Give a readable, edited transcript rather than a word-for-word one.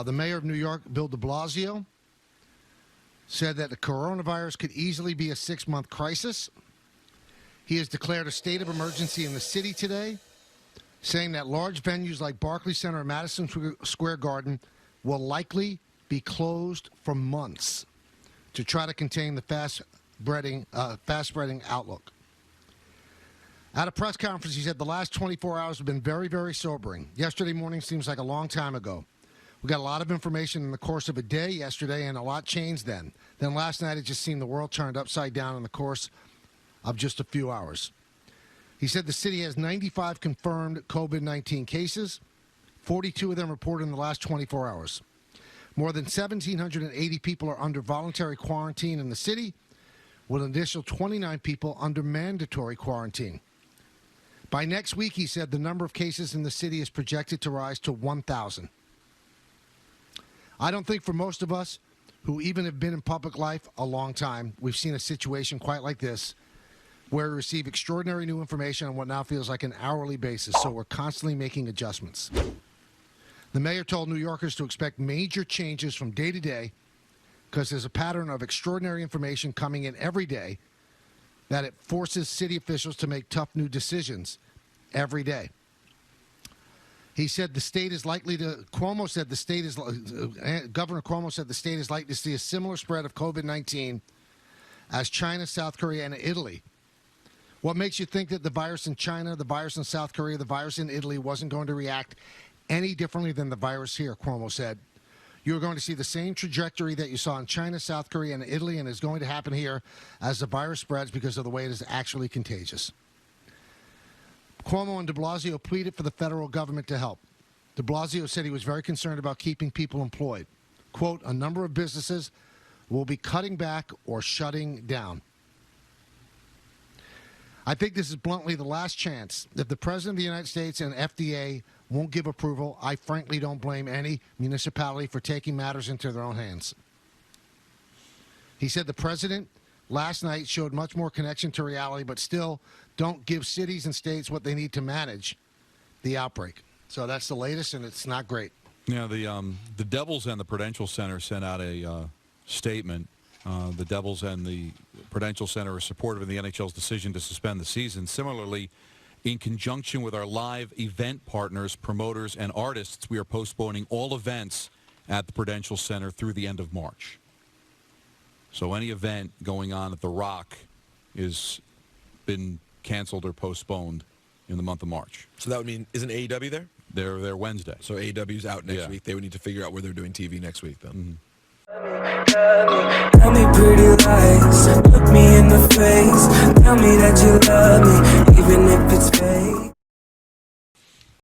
The mayor of New York, Bill de Blasio, said that the coronavirus could easily be a 6-month crisis. He has declared a state of emergency in the city today, saying that large venues like Barclays Center and Madison Square Garden will likely be closed for months to try to contain the fast-spreading outlook. At a press conference, he said the last 24 hours have been very, very sobering. Yesterday morning seems like a long time ago. We got a lot of information in the course of a day yesterday, and a lot changed then. Then last night, it just seemed the world turned upside down in the course of just a few hours. He said the city has 95 confirmed COVID-19 cases, 42 of them reported in the last 24 hours. More than 1,780 people are under voluntary quarantine in the city, with an additional 29 people under mandatory quarantine. By next week, he said the number of cases in the city is projected to rise to 1,000. I don't think for most of us who even have been in public life a long time, we've seen a situation quite like this, where we receive extraordinary new information on what now feels like an hourly basis, so we're constantly making adjustments. The mayor told New Yorkers to expect major changes from day to day because there's a pattern of extraordinary information coming in every day that it forces city officials to make tough new decisions every day. He said the state is likely to, Governor Cuomo said the state is likely to see a similar spread of COVID-19 as China, South Korea, and Italy. What makes you think that the virus in China, the virus in South Korea, the virus in Italy wasn't going to react any differently than the virus here, Cuomo said. You're going to see the same trajectory that you saw in China, South Korea, and Italy, and is going to happen here as the virus spreads because of the way it is actually contagious. Cuomo and de Blasio pleaded for the federal government to help. De Blasio said he was very concerned about keeping people employed. Quote, a number of businesses will be cutting back or shutting down. I think this is bluntly the last chance. If the President of the United States and FDA won't give approval, I frankly don't blame any municipality for taking matters into their own hands. He said the President last night showed much more connection to reality, but still don't give cities and states what they need to manage the outbreak. So that's the latest, and it's not great. Yeah, the Devils and the Prudential Center sent out a statement. The Devils and the Prudential Center are supportive of the NHL's decision to suspend the season. Similarly, in conjunction with our live event partners, promoters, and artists, we are postponing all events at the Prudential Center through the end of March. So any event going on at The Rock is been canceled or postponed in the month of March. So that would mean, isn't AEW there? They're Wednesday. So AEW's out next week. They would need to figure out where they're doing TV next week then. Tell me pretty lies, look me in the face. Tell me that you love